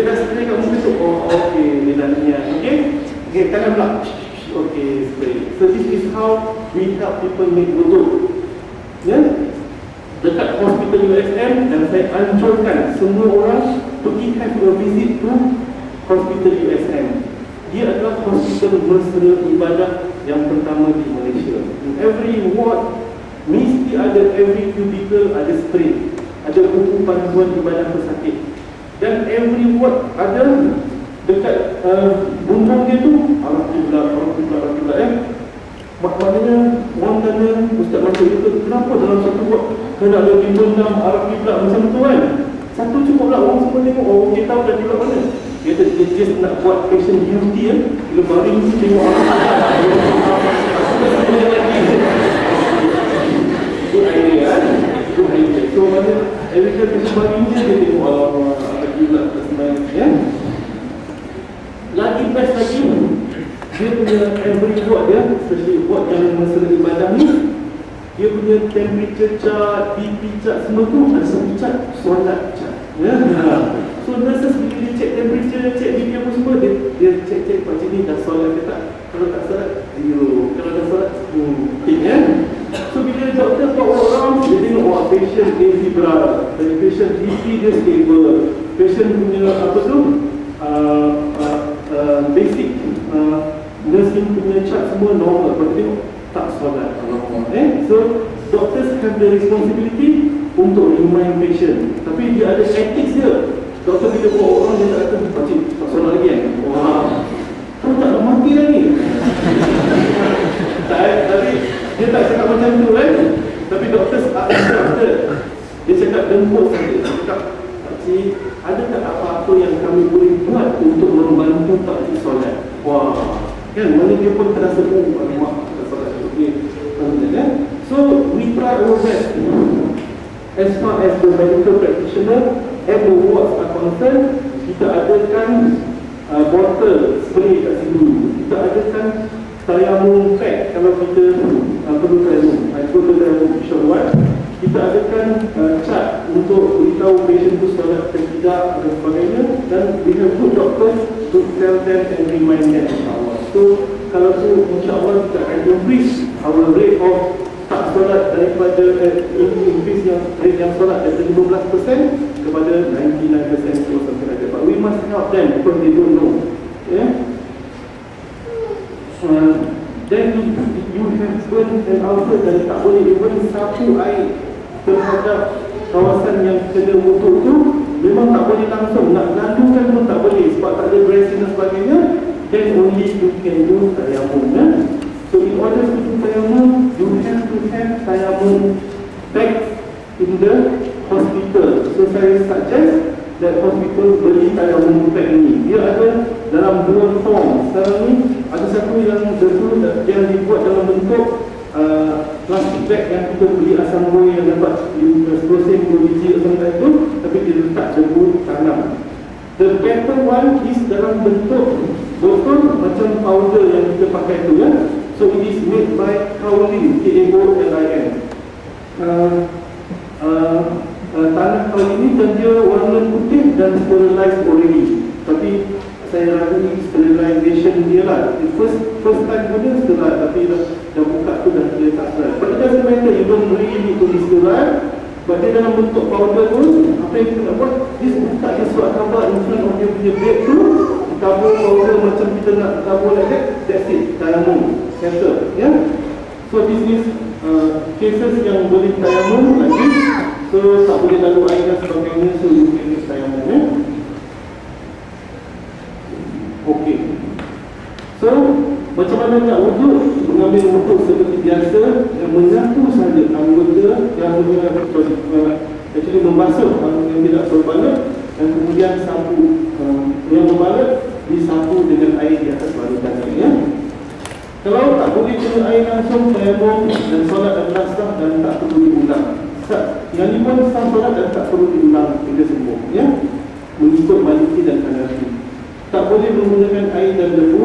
dah spray kat muka tu, oh okey, dia dah niat. Okey, okey, tangan pula. Okey, spray. So this is how we help people make wudu. Ya, dekat hospital USM, dan saya anjurkan semua orang pergi have a visit to hospital USM. Dia adalah hospital mesra ibadah yang pertama di Malaysia. In every ward mesti ada, every cubicle ada spray, ada buku panduan ibadah pesakit, dan every ward ada dekat buntung dia tu Alhamdulillah, maknanya orang tanya Ustaz Masuk itu, kenapa dalam satu ward kena ada bimbang Alhamdulillah macam tu kan? Satu cukup lah, orang semua tengok, oh kita tahu dah di luar mana. Dia just nak buat patient duty ya. Bila baring tu tengok Alhamdulillah. Good idea kan? Good idea. So mana every time patient baring dia tengok Alhamdulillah tersembang ya. Lagi best lagi, dia punya every ward dia, especially ward yang mesra ibadah ni, dia punya temperature chart, BP chart, semua tu ada satu chart, solat chart ya. So nurses bila dia check temperature, check BP apa semua, dia check macam ni dah solat ke tak. Kalau tak solat, kalau dah solat, okay ya. So bila doktor buat orang, dia tengok patient A febrile, dan patient BP dia stable, patient punya apa tu basic nursing punya chart semua normal. Kalau tengok tak solat, so doctors have the responsibility untuk remind patient, tapi dia ada ethics dia. Doktor bila buat orang, dia tak kata pakcik tak solat lagi kan, wah kau tak nak mati lagi. Tapi dia tak cakap macam tu kan. Tapi doktor dia cakap dempuk saja. Dia cakap, pakcik ada tak apa-apa yang kami boleh buat untuk membantu pakcik solat? Wah kan, mana dia pun terasa mak tak solat. Okay. So we try our best as far as the medical practitioner and the wards are concerned. Kita adakan botol spray kat situ, kita adakan tayamum pad kalau kita perlu tayamum. I go to the short one. Kita adakan chart untuk beritahu patient tu solat atau tidak dan sebagainya, dan we have good doctors to tell them and remind them, insyaAllah. So kalau tu insyaAllah kita akan increase our rate of tak solat daripada increase yang rate yang solat dari 15% kepada 99% terus sampai ada. But we must help them because they don't know. Yeah. Then you have burn and outer, dan tak boleh even sapu air terhadap kawasan yang kena wudu tu. Memang tak boleh langsung, nak lalukan pun tak boleh sebab tak ada dressing dan sebagainya. Then only you can do tayamum. So in order to do tayamum, you have to have tayamum bags in the hospital. So saya suggest that hospital beli tayamum bag ni. Dia ada dalam dua form. Sekarang ni ada satu yang dibuat dalam bentuk plastik bag yang kita beli asam boy yang dapat diproses 10 biji asam boy itu, tapi dia letak debu tanam. The better one is dalam bentuk botol macam powder yang kita pakai tu ya. So it is made by kaolin, Kaolin. Tanah kaolin ini dan dia warna putih dan sterilized already. Tapi saya ragu ni sterilization dia lah. First time guna sterile, tapi dah buka tu dah dia tak sterile. But it doesn't matter, you don't really need to be sterile. But dia dalam bentuk powder pun, apa yang kita nak buat, dia buka dia surat khabar in front of dia punya bed tu, tabur powder macam kita nak tabur like that, that's it, tayamum, settle, ya. So this is cases yang boleh tayamum like this. So tak boleh lalu air dan sebagainya, so you can use tayamum, ya. Okay. So macam mana nak wuduk? Mengambil wuduk seperti biasa, yang menyapu saja anggota yang actually membasuh yang tidak berbalut, dan kemudian sapu yang berbalut disapu dengan air di atas balutan ya. Kalau tak boleh guna air langsung, tayamum dan solat adalah sah dan tak perlu diulang. Yang ni pun sah solat dan tak perlu diulang hingga sembuh ya, mengikut Maliki dan Hanafi. Tak boleh menggunakan air dan debu.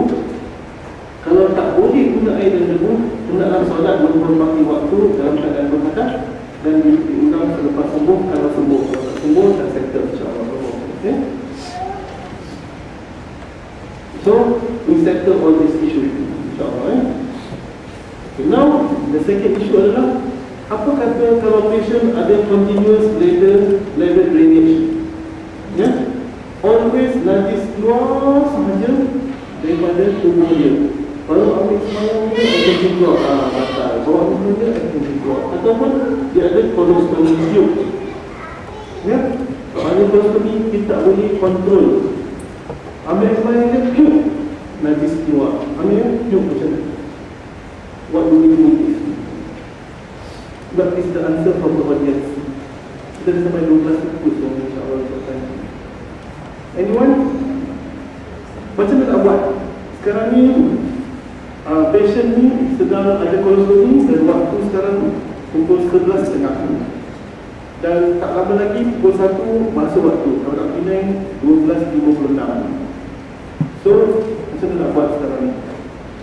Kalau tak boleh guna air dan debu, hendaklah solat menghormati waktu dalam keadaan berhadas dan diulang selepas sembuh. Kalau sembuh, kalau tak sembuh, dan settle insyaAllah. Okay? So we settle all this issue, insyaAllah. Okay, now the second issue adalah apa kata kalau patient ada continuous bladder drainage, ya, always najis keluar sahaja daripada tubuh dia. Kalau ambil semayang dia akan keluar, batal. Bawa tubuh dia akan keluar. Ataupun dia ada kolostomi tube, ya, kalau kolostomi kita tak boleh kontrol. Ambil semayang dia, tube najis keluar. Ambil tube macam mana? What do we do with this? What is the answer from the audience? Kita dah sampai 12 buku, so insyaAllah kita tanya. Anyone? Macam mana nak buat? Sekarang ni patient ni sedang ada kolostomi dan waktu sekarang pukul 11.30. Dan tak lama lagi pukul 1 masuk waktu. Kalau nak Penang 12.56. So macam mana nak buat sekarang ni?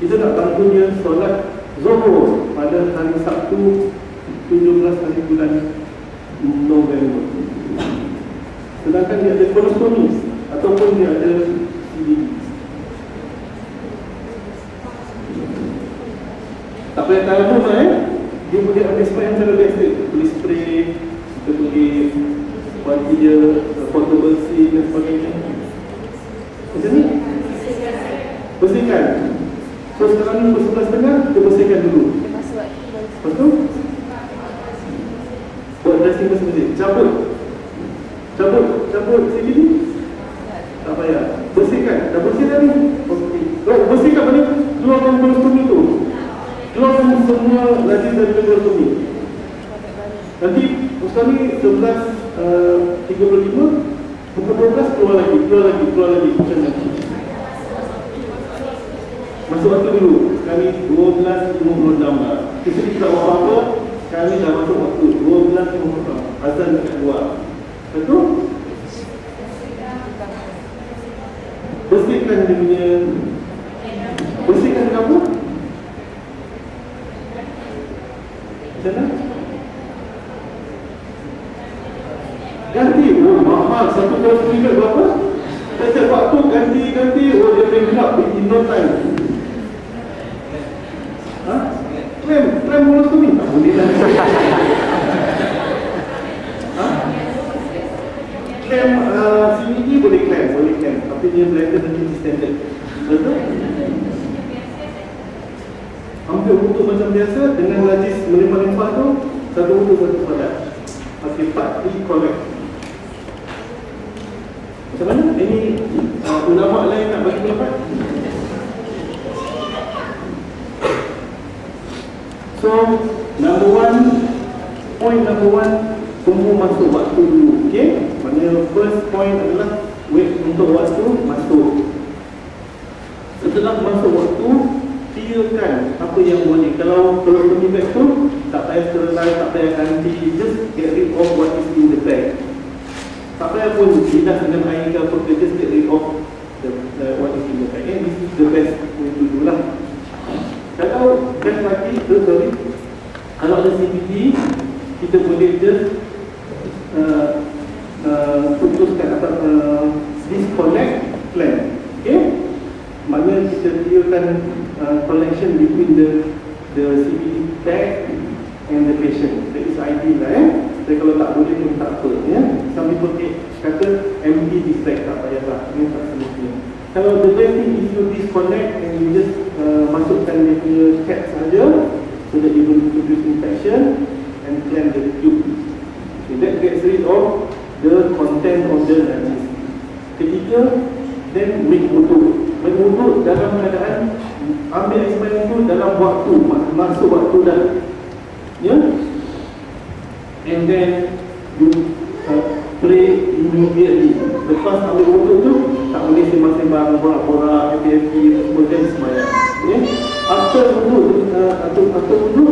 Kita nak bantu dia solat Zuhur pada hari Sabtu 17 hari bulan November. Sedangkan dia ada kolostomi ataupun dia ada CDD. Tak payah tahu dia boleh ambil spray yang cara biasa. Boleh spray, kita boleh bagi dia portable scene dan sebagainya. Macam ni bersihkan. So sekarang ni pukul 11.30, kita bersihkan dulu. Lepas tu buat dressing bersih-bersih. Cabut sikit ni. Tak payah. Bersihkan. Dah bersih dah ni? Okay. Bersihkan balik. Keluarkan kolostomi tu. Keluarkan semua najis dari kolostomi. Nanti sekarang ni 11.35, pukul 12 keluar lagi. Macam ni. Masuk waktu dulu. Sekarang ni 12.56. Kita ni tak buat apa-apa. Sekarang ni dah masuk waktu 12.56. Azan dekat luar. Betul? Bersihkan dia punya. Bersihkan apa? Macam mana? Ganti. Oh mahal. Satu kali ringgit berapa? Setiap waktu ganti. Oh dia boleh gelap in no time. Klaim kolostomi? Tak boleh lah. Klaim CBD boleh klaim. Tapi dia blender dan cuci standard. Betul? Hampir untuk macam biasa. Dengan najis melimpah-limpah tu, satu untuk satu padat. Masih partly correct. Macam mana? Ini ulama lain nak bagi pendapat? So, point number one, tunggu masuk waktu dulu. Okay? Maksudnya first point adalah wait untuk waktu masuk. Setelah masuk waktu, clearkan apa yang boleh. Kalau kolostomi bag tu, tak payah sterilize, tak payah ganti, just get rid of what is in the bag. Tak payah pun bilas dengan air ke apa ke, just get rid of what is in the bag. And this is the best way to do lah. Kalau best lagi, kalau ada CBD, kita boleh just putuskan atau disconnect plan. Okay? Maknanya kita clearkan connection between the CBD bag and the patient. That is ideal lah. Jadi kalau tak boleh pun tak apa. Ya? Some people kata empty this bag, tak payahlah. Ini tak semestinya. Kalau the best thing is you disconnect and you just masukkan dia punya cap saja, so that you will introduce infection and cleanse the tube. Okay, that gets rid of the content of the najis. Ketiga, then make wudu. Make wudu dalam keadaan ambil air sembahyang itu dalam waktu, masuk waktu dah. Ya? And then you pray immediately. Lepas ambil wudu tu, tak boleh sembang-sembang, borak-borak, happy-happy, semua dan sembahyang. Okay? After wudu,